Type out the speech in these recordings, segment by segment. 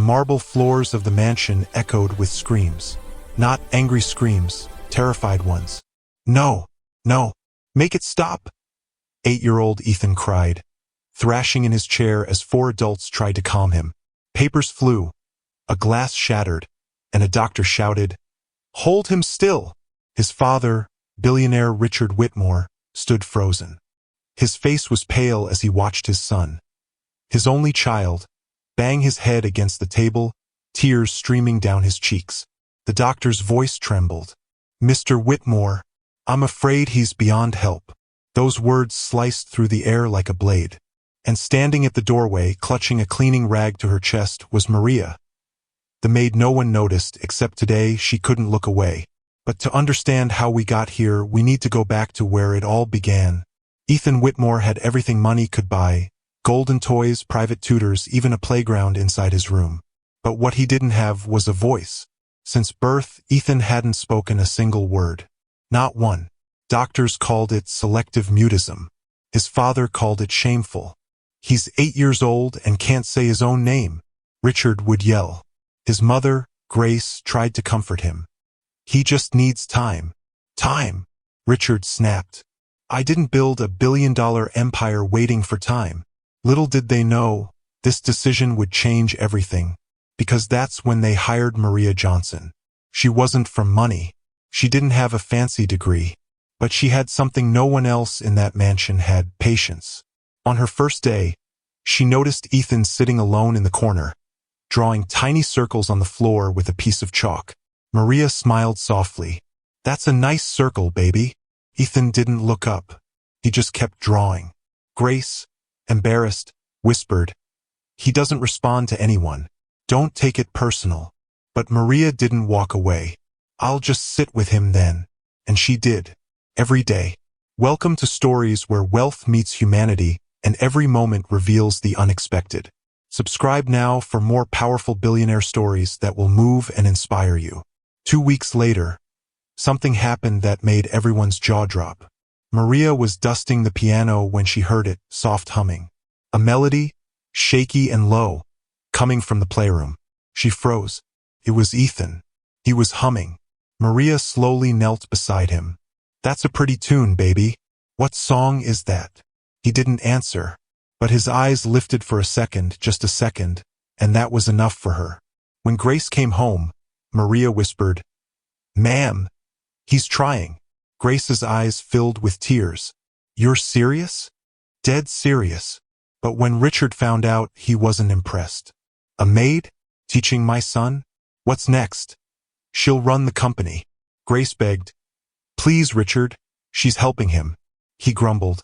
marble floors of the mansion echoed with screams. Not angry screams, terrified ones. "No, no, make it stop!" 8-year-old Ethan cried, thrashing in his chair as 4 adults tried to calm him. Papers flew, a glass shattered, and a doctor shouted, "Hold him still!" His father, billionaire Richard Whitmore, stood frozen. His face was pale as he watched his son, his only child, bang his head against the table, tears streaming down his cheeks. The doctor's voice trembled. "Mr. Whitmore, I'm afraid he's beyond help." Those words sliced through the air like a blade. And standing at the doorway, clutching a cleaning rag to her chest, was Maria. The maid no one noticed, except today she couldn't look away. But to understand how we got here, we need to go back to where it all began. Ethan Whitmore had everything money could buy: golden toys, private tutors, even a playground inside his room. But what he didn't have was a voice. Since birth, Ethan hadn't spoken a single word. Not one. Doctors called it selective mutism. His father called it shameful. "He's 8 years old and can't say his own name," Richard would yell. His mother, Grace, tried to comfort him. "He just needs time." "Time," Richard snapped. "I didn't build a billion-dollar empire waiting for time." Little did they know, this decision would change everything. Because that's when they hired Maria Johnson. She wasn't from money. She didn't have a fancy degree. But she had something no one else in that mansion had: patience. On her first day, she noticed Ethan sitting alone in the corner, drawing tiny circles on the floor with a piece of chalk. Maria smiled softly. "That's a nice circle, baby." Ethan didn't look up. He just kept drawing. Grace, embarrassed, whispered, "He doesn't respond to anyone. Don't take it personal." But Maria didn't walk away. "I'll just sit with him then." And she did. Every day. Welcome to stories where wealth meets humanity, and every moment reveals the unexpected. Subscribe now for more powerful billionaire stories that will move and inspire you. 2 weeks later, something happened that made everyone's jaw drop. Maria was dusting the piano when she heard it, soft humming. A melody, shaky and low, coming from the playroom. She froze. It was Ethan. He was humming. Maria slowly knelt beside him. "That's a pretty tune, baby. What song is that?" He didn't answer, but his eyes lifted for a second, just a second, and that was enough for her. When Grace came home, Maria whispered, "Ma'am, he's trying." Grace's eyes filled with tears. "You're serious?" "Dead serious." But when Richard found out, he wasn't impressed. "A maid? Teaching my son? What's next?" "She'll run the company." Grace begged. "Please, Richard." "She's helping him." He grumbled.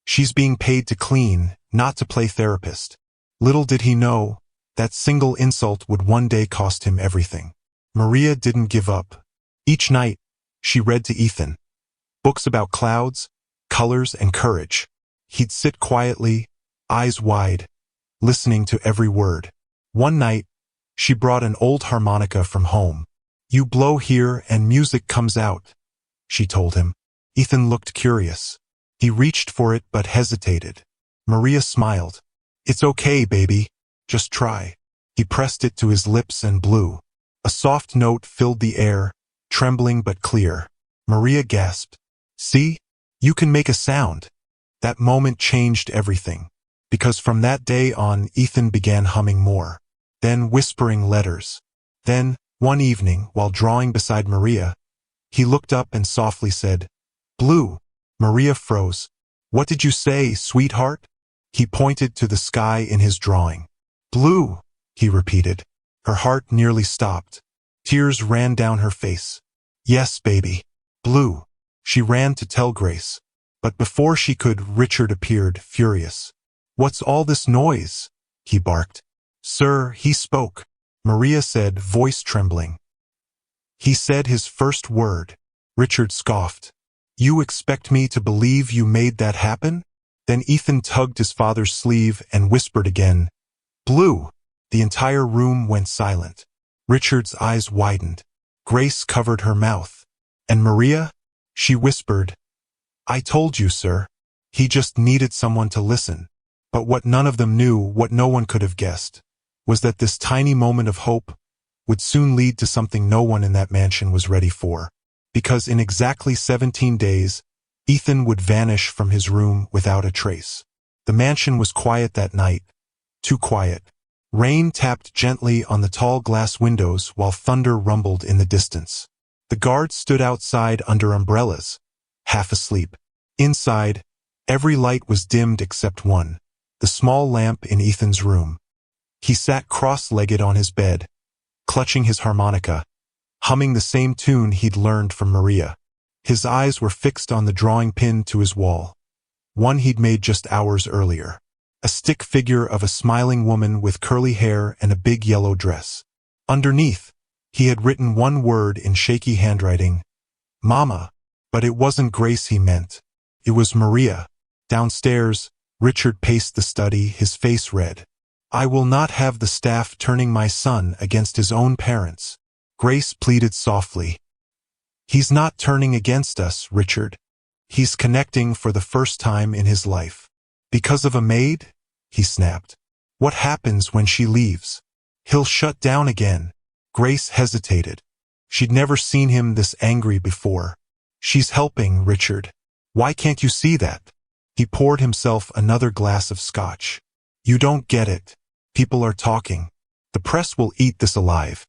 "She's being paid to clean, not to play therapist." Little did he know, that single insult would one day cost him everything. Maria didn't give up. Each night, she read to Ethan. Books about clouds, colors, and courage. He'd sit quietly, eyes wide, listening to every word. One night, she brought an old harmonica from home. "You blow here and music comes out," she told him. Ethan looked curious. He reached for it but hesitated. Maria smiled. "It's okay, baby. Just try." He pressed it to his lips and blew. A soft note filled the air, trembling but clear. Maria gasped. "See? You can make a sound." That moment changed everything. Because from that day on, Ethan began humming more. Then whispering letters. Then, one evening, while drawing beside Maria, he looked up and softly said, "Blue." Maria froze. "What did you say, sweetheart?" He pointed to the sky in his drawing. "Blue," he repeated. Her heart nearly stopped. Tears ran down her face. "Yes, baby. Blue." She ran to tell Grace. But before she could, Richard appeared, furious. "What's all this noise?" he barked. "Sir, he spoke," Maria said, voice trembling. "He said his first word." Richard scoffed. "You expect me to believe you made that happen?" Then Ethan tugged his father's sleeve and whispered again, "Blue." The entire room went silent. Richard's eyes widened. Grace covered her mouth. And Maria? She whispered, "I told you, sir. He just needed someone to listen." But what none of them knew, what no one could have guessed, was that this tiny moment of hope would soon lead to something no one in that mansion was ready for. Because in exactly 17 days, Ethan would vanish from his room without a trace. The mansion was quiet that night, too quiet. Rain tapped gently on the tall glass windows while thunder rumbled in the distance. The guards stood outside under umbrellas, half asleep. Inside, every light was dimmed except one, the small lamp in Ethan's room. He sat cross-legged on his bed, clutching his harmonica, humming the same tune he'd learned from Maria. His eyes were fixed on the drawing pinned to his wall, one he'd made just hours earlier. A stick figure of a smiling woman with curly hair and a big yellow dress. Underneath, he had written one word in shaky handwriting, Mama. But it wasn't Grace he meant. It was Maria. Downstairs, Richard paced the study, his face red. I will not have the staff turning my son against his own parents. Grace pleaded softly. He's not turning against us, Richard. He's connecting for the first time in his life. Because of a maid? He snapped. What happens when she leaves? He'll shut down again. Grace hesitated. She'd never seen him this angry before. She's helping, Richard. Why can't you see that? He poured himself another glass of scotch. You don't get it. People are talking. The press will eat this alive.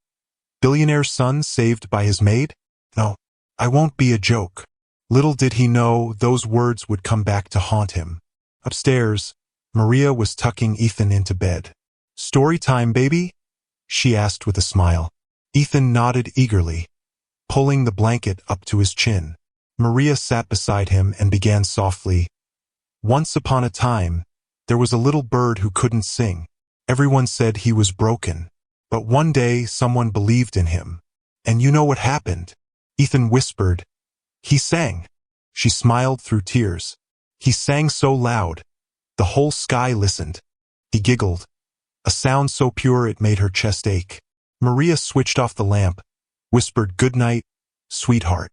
Billionaire's son saved by his maid? No, I won't be a joke. Little did he know those words would come back to haunt him. Upstairs, Maria was tucking Ethan into bed. Story time, baby? She asked with a smile. Ethan nodded eagerly, pulling the blanket up to his chin. Maria sat beside him and began softly. Once upon a time, there was a little bird who couldn't sing. Everyone said he was broken. But one day, someone believed in him. And you know what happened? Ethan whispered. He sang. She smiled through tears. He sang so loud. The whole sky listened. He giggled. A sound so pure it made her chest ache. Maria switched off the lamp, whispered good night, sweetheart,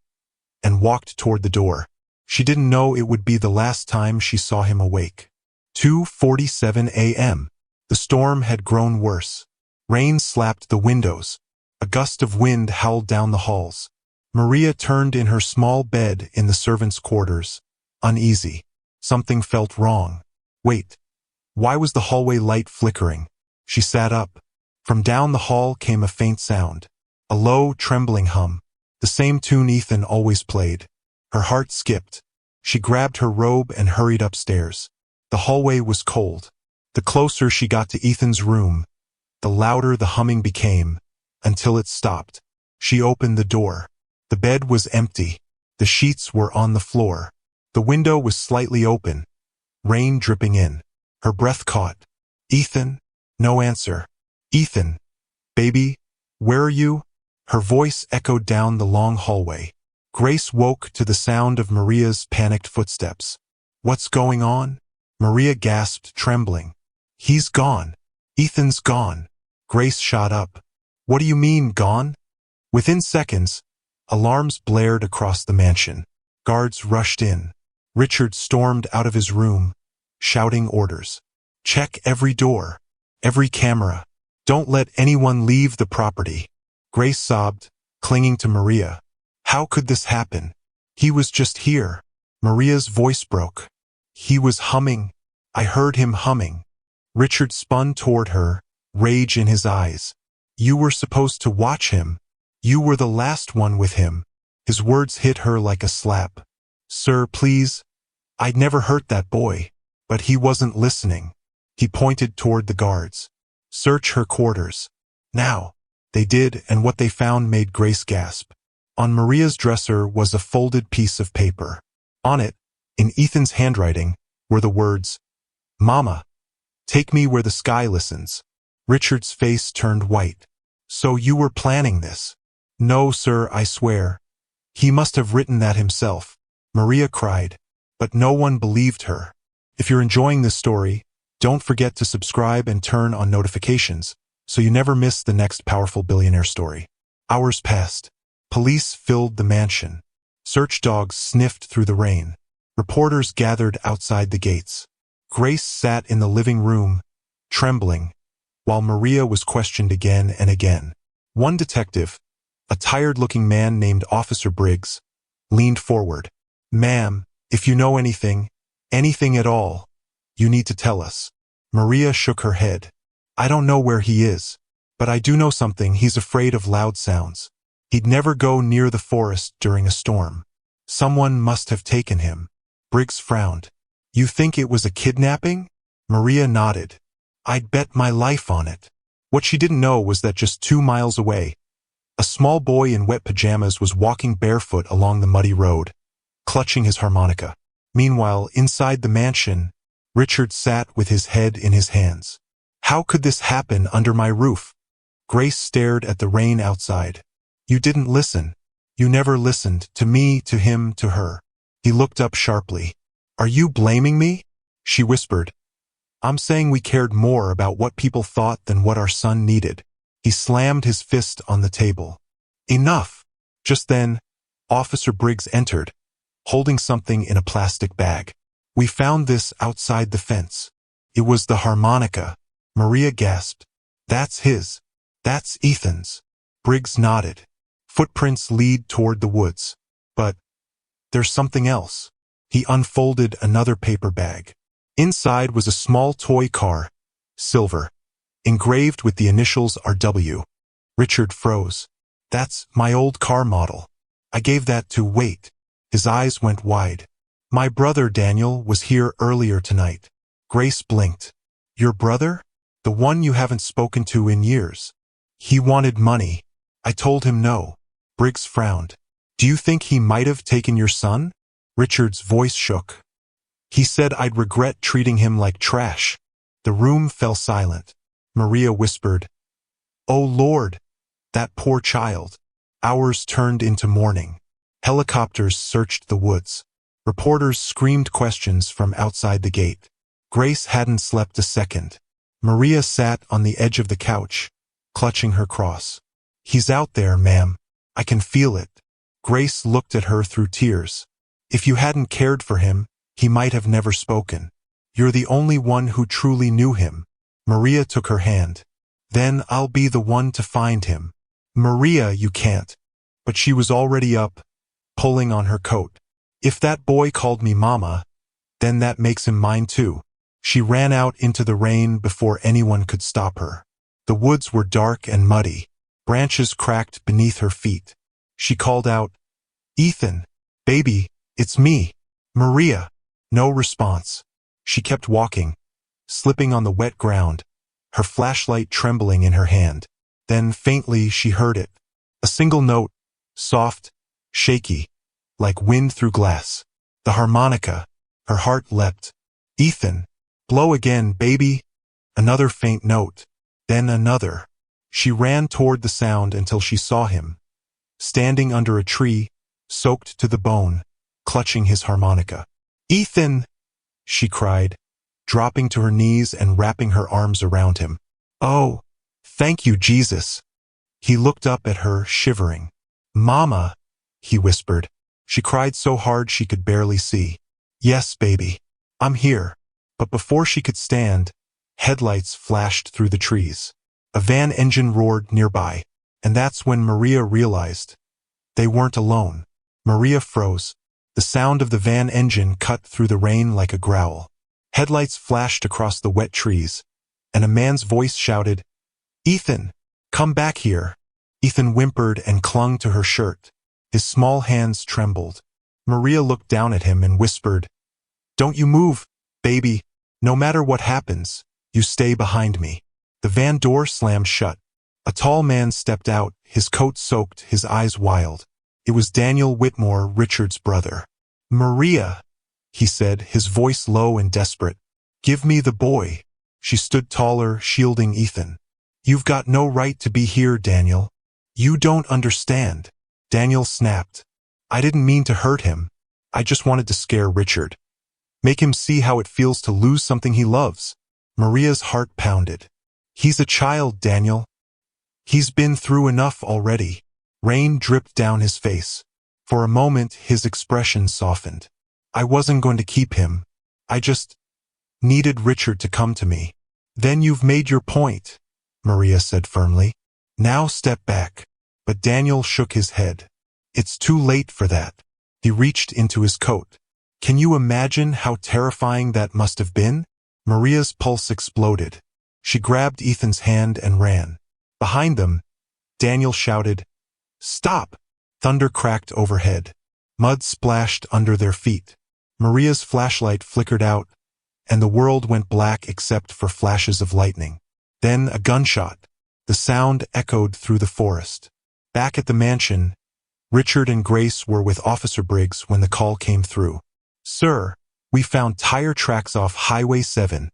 and walked toward the door. She didn't know it would be the last time she saw him awake. 2:47 a.m. The storm had grown worse. Rain slapped the windows. A gust of wind howled down the halls. Maria turned in her small bed in the servants' quarters, uneasy. Something felt wrong. Wait. Why was the hallway light flickering? She sat up. From down the hall came a faint sound. A low, trembling hum. The same tune Ethan always played. Her heart skipped. She grabbed her robe and hurried upstairs. The hallway was cold. The closer she got to Ethan's room, the louder the humming became, until it stopped. She opened the door. The bed was empty. The sheets were on the floor. The window was slightly open, rain dripping in. Her breath caught. Ethan? No answer. Ethan? Baby? Where are you? Her voice echoed down the long hallway. Grace woke to the sound of Maria's panicked footsteps. What's going on? Maria gasped, trembling. He's gone. Ethan's gone. Grace shot up. What do you mean, gone? Within seconds, alarms blared across the mansion. Guards rushed in. Richard stormed out of his room, shouting orders. Check every door, every camera. Don't let anyone leave the property. Grace sobbed, clinging to Maria. How could this happen? He was just here. Maria's voice broke. He was humming. I heard him humming. Richard spun toward her, rage in his eyes. You were supposed to watch him. You were the last one with him. His words hit her like a slap. Sir, please. I'd never hurt that boy. But he wasn't listening. He pointed toward the guards. Search her quarters. Now. They did, and what they found made Grace gasp. On Maria's dresser was a folded piece of paper. On it, in Ethan's handwriting, were the words, Mama, take me where the sky listens. Richard's face turned white. So you were planning this? No, sir, I swear. He must have written that himself. Maria cried, but no one believed her. If you're enjoying this story, don't forget to subscribe and turn on notifications so you never miss the next powerful billionaire story. Hours passed. Police filled the mansion. Search dogs sniffed through the rain. Reporters gathered outside the gates. Grace sat in the living room, trembling, while Maria was questioned again and again. One detective, a tired-looking man named Officer Briggs, leaned forward. "Ma'am, if you know anything at all, you need to tell us." Maria shook her head. "I don't know where he is, but I do know something. He's afraid of loud sounds. He'd never go near the forest during a storm. Someone must have taken him." Briggs frowned. "You think it was a kidnapping?" Maria nodded. "I'd bet my life on it." What she didn't know was that just 2 miles away, a small boy in wet pajamas was walking barefoot along the muddy road, clutching his harmonica. Meanwhile, inside the mansion, Richard sat with his head in his hands. "How could this happen under my roof?" Grace stared at the rain outside. "You didn't listen. You never listened, to me, to him, to her." He looked up sharply. "Are you blaming me?" She whispered. "I'm saying we cared more about what people thought than what our son needed." He slammed his fist on the table. "Enough!" Just then, Officer Briggs entered, holding something in a plastic bag. "We found this outside the fence." It was the harmonica. Maria gasped. "That's his. That's Ethan's." Briggs nodded. "Footprints lead toward the woods. But there's something else." He unfolded another paper bag. Inside was a small toy car, silver, engraved with the initials RW. Richard froze. "That's my old car model. I gave that to Wait." His eyes went wide. "My brother Daniel was here earlier tonight." Grace blinked. "Your brother? The one you haven't spoken to in years?" "He wanted money. I told him no." Briggs frowned. "Do you think he might have taken your son?" Richard's voice shook. "He said I'd regret treating him like trash." The room fell silent. Maria whispered, "Oh Lord, that poor child." Hours turned into morning. Helicopters searched the woods. Reporters screamed questions from outside the gate. Grace hadn't slept a second. Maria sat on the edge of the couch, clutching her cross. "He's out there, ma'am. I can feel it." Grace looked at her through tears. "If you hadn't cared for him, he might have never spoken. You're the only one who truly knew him." Maria took her hand. "Then I'll be the one to find him." "Maria, you can't." But she was already up, pulling on her coat. "If that boy called me mama, then that makes him mine too." She ran out into the rain before anyone could stop her. The woods were dark and muddy. Branches cracked beneath her feet. She called out, "Ethan, baby, it's me, Maria." No response. She kept walking, slipping on the wet ground, her flashlight trembling in her hand. Then faintly she heard it. A single note, soft, shaky, like wind through glass. The harmonica. Her heart leapt. "Ethan, blow again, baby." Another faint note. Then another. She ran toward the sound until she saw him, standing under a tree, soaked to the bone, clutching his harmonica. "Ethan!" she cried, dropping to her knees and wrapping her arms around him. "Oh, thank you, Jesus." He looked up at her, shivering. "Mama," he whispered. She cried so hard she could barely see. "Yes, baby. I'm here." But before she could stand, headlights flashed through the trees. A van engine roared nearby, and that's when Maria realized they weren't alone. Maria froze. The sound of the van engine cut through the rain like a growl. Headlights flashed across the wet trees, and a man's voice shouted, "Ethan, come back here." Ethan whimpered and clung to her shirt. His small hands trembled. Maria looked down at him and whispered, "Don't you move, baby. No matter what happens, you stay behind me." The van door slammed shut. A tall man stepped out, his coat soaked, his eyes wild. It was Daniel Whitmore, Richard's brother. "Maria," he said, his voice low and desperate. "Give me the boy." She stood taller, shielding Ethan. "You've got no right to be here, Daniel. You don't understand." Daniel snapped. "I didn't mean to hurt him. I just wanted to scare Richard. Make him see how it feels to lose something he loves." Maria's heart pounded. "He's a child, Daniel. He's been through enough already." Rain dripped down his face. For a moment, his expression softened. "I wasn't going to keep him. I just needed Richard to come to me." "Then you've made your point." Maria said firmly. Now step back. But Daniel shook his head. It's too late for that. He reached into his coat. Can you imagine how terrifying that must have been? Maria's pulse exploded. She grabbed Ethan's hand and ran. Behind them, Daniel shouted, "Stop!" Thunder cracked overhead. Mud splashed under their feet. Maria's flashlight flickered out, and the world went black except for flashes of lightning. Then a gunshot. The sound echoed through the forest. Back at the mansion, Richard and Grace were with Officer Briggs when the call came through. "Sir, we found tire tracks off Highway 7,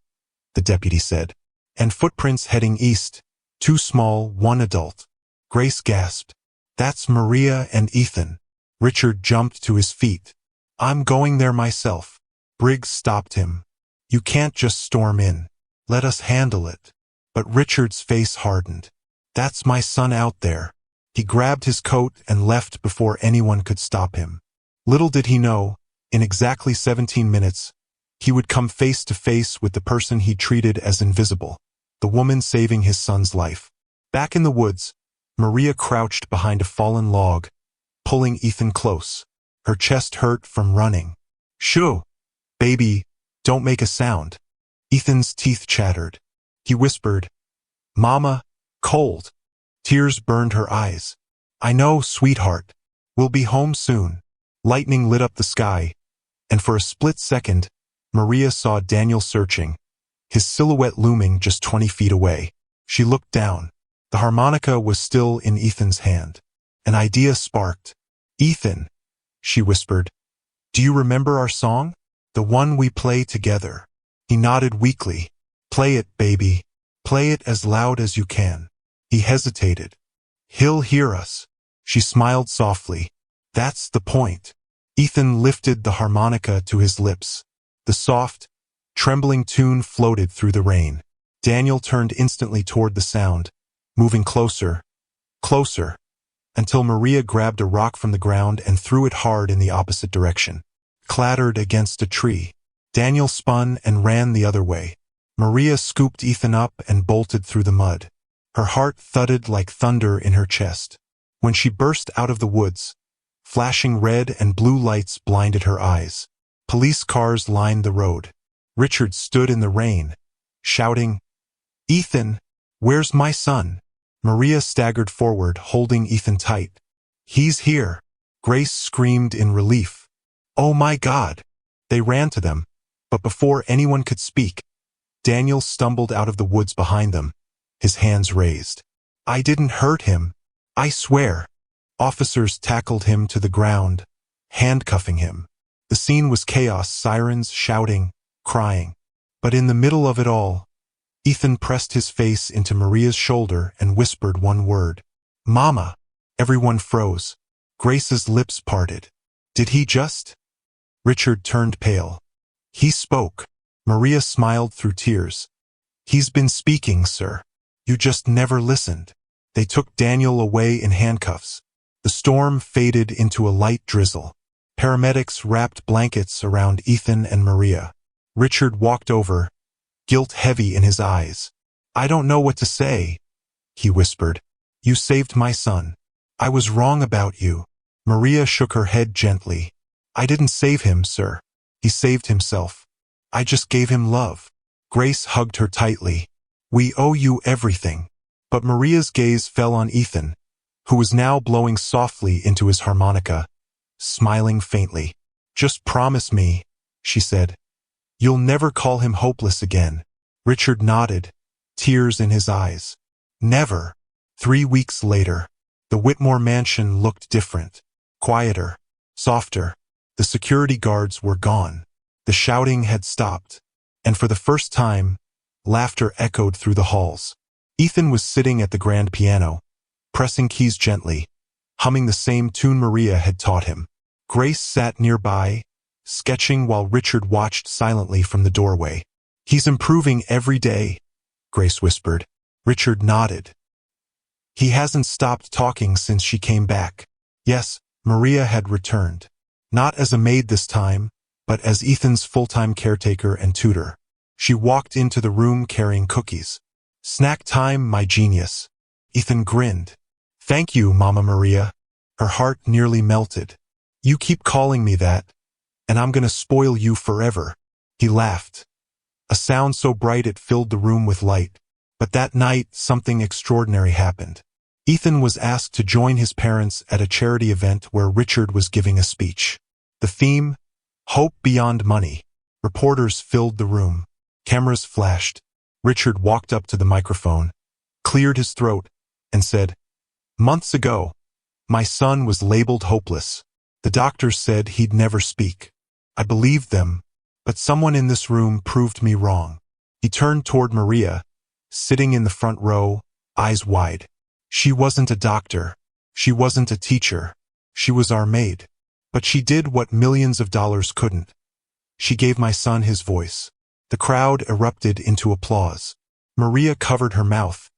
the deputy said, and footprints heading east, 2 small, 1 adult. Grace gasped. That's Maria and Ethan. Richard jumped to his feet. I'm going there myself. Briggs stopped him. You can't just storm in. Let us handle it. But Richard's face hardened. That's my son out there. He grabbed his coat and left before anyone could stop him. Little did he know, in exactly 17 minutes, he would come face to face with the person he treated as invisible, the woman saving his son's life. Back in the woods, Maria crouched behind a fallen log, pulling Ethan close. Her chest hurt from running. Shoo! Baby, don't make a sound. Ethan's teeth chattered. He whispered, Mama, cold. Tears burned her eyes. I know, sweetheart. We'll be home soon. Lightning lit up the sky, and for a split second, Maria saw Daniel searching, his silhouette looming just 20 feet away. She looked down. The harmonica was still in Ethan's hand. An idea sparked. Ethan, she whispered, do you remember our song? The one we play together. He nodded weakly. Play it, baby. Play it as loud as you can. He hesitated. He'll hear us. She smiled softly. That's the point. Ethan lifted the harmonica to his lips. The soft, trembling tune floated through the rain. Daniel turned instantly toward the sound, moving closer, closer, until Maria grabbed a rock from the ground and threw it hard in the opposite direction. Clattered against a tree. Daniel spun and ran the other way. Maria scooped Ethan up and bolted through the mud. Her heart thudded like thunder in her chest. When she burst out of the woods, flashing red and blue lights blinded her eyes. Police cars lined the road. Richard stood in the rain, shouting, Ethan, where's my son? Maria staggered forward, holding Ethan tight. He's here. Grace screamed in relief. Oh my God! They ran to them, but before anyone could speak, Daniel stumbled out of the woods behind them, his hands raised. I didn't hurt him. I swear. Officers tackled him to the ground, handcuffing him. The scene was chaos, sirens, shouting, crying. But in the middle of it all, Ethan pressed his face into Maria's shoulder and whispered one word. Mama! Everyone froze. Grace's lips parted. Did he just? Richard turned pale. He spoke. Maria smiled through tears. He's been speaking, sir. You just never listened. They took Daniel away in handcuffs. The storm faded into a light drizzle. Paramedics wrapped blankets around Ethan and Maria. Richard walked over, guilt heavy in his eyes. I don't know what to say, he whispered. You saved my son. I was wrong about you. Maria shook her head gently. I didn't save him, sir. He saved himself. I just gave him love. Grace hugged her tightly. We owe you everything. But Maria's gaze fell on Ethan, who was now blowing softly into his harmonica, smiling faintly. Just promise me, she said. You'll never call him hopeless again. Richard nodded, tears in his eyes. Never. 3 weeks later, the Whitmore mansion looked different, quieter, softer. The security guards were gone. The shouting had stopped, and for the first time, laughter echoed through the halls. Ethan was sitting at the grand piano, pressing keys gently, humming the same tune Maria had taught him. Grace sat nearby, sketching while Richard watched silently from the doorway. He's improving every day, Grace whispered. Richard nodded. He hasn't stopped talking since she came back. Yes, Maria had returned. Not as a maid this time, but as Ethan's full-time caretaker and tutor. She walked into the room carrying cookies. Snack time, my genius. Ethan grinned. Thank you, Mama Maria. Her heart nearly melted. You keep calling me that, and I'm gonna spoil you forever. He laughed. A sound so bright it filled the room with light. But that night, something extraordinary happened. Ethan was asked to join his parents at a charity event where Richard was giving a speech. The theme, Hope Beyond Money. Reporters filled the room. Cameras flashed. Richard walked up to the microphone, cleared his throat, and said, "Months ago, my son was labeled hopeless. The doctors said he'd never speak. I believed them, but someone in this room proved me wrong." He turned toward Maria, sitting in the front row, eyes wide. She wasn't a doctor. She wasn't a teacher. She was our maid. But she did what millions of dollars couldn't. She gave my son his voice. The crowd erupted into applause. Maria covered her mouth,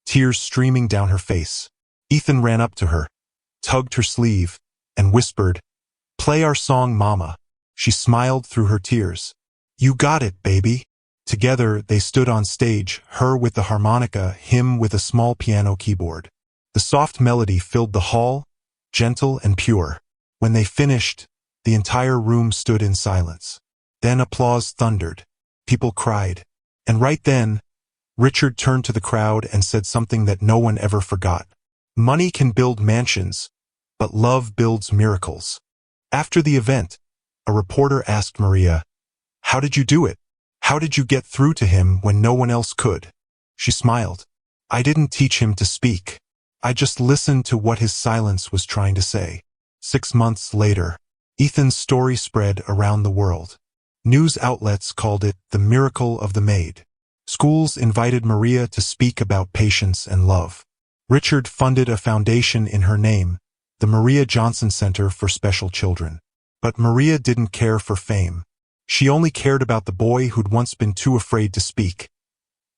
tears streaming down her face. Ethan ran up to her, tugged her sleeve, and whispered, "Play our song, Mama." She smiled through her tears. "You got it, baby." Together, they stood on stage, her with the harmonica, him with a small piano keyboard. The soft melody filled the hall, gentle and pure. When they finished, the entire room stood in silence. Then applause thundered. People cried. And right then, Richard turned to the crowd and said something that no one ever forgot. Money can build mansions, but love builds miracles. After the event, a reporter asked Maria, "How did you do it? How did you get through to him when no one else could?" She smiled. "I didn't teach him to speak. I just listened to what his silence was trying to say." 6 months later, Ethan's story spread around the world. News outlets called it the miracle of the Maid. Schools invited Maria to speak about patience and love. Richard funded a foundation in her name, the Maria Johnson Center for Special Children. But Maria didn't care for fame. She only cared about the boy who'd once been too afraid to speak.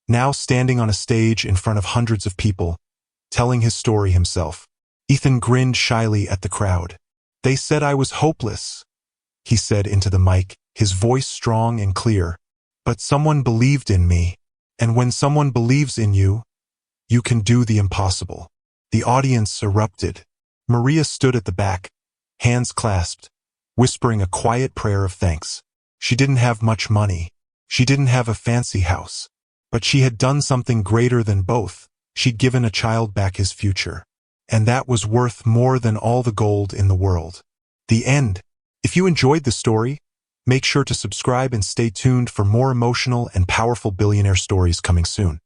Now standing on a stage in front of hundreds of people, telling his story himself. Ethan grinned shyly at the crowd. "They said I was hopeless," he said into the mic, his voice strong and clear. "But someone believed in me. And when someone believes in you, you can do the impossible." The audience erupted. Maria stood at the back, hands clasped, whispering a quiet prayer of thanks. She didn't have much money. She didn't have a fancy house. But she had done something greater than both. She'd given a child back his future. And that was worth more than all the gold in the world. The end. If you enjoyed the story, make sure to subscribe and stay tuned for more emotional and powerful billionaire stories coming soon.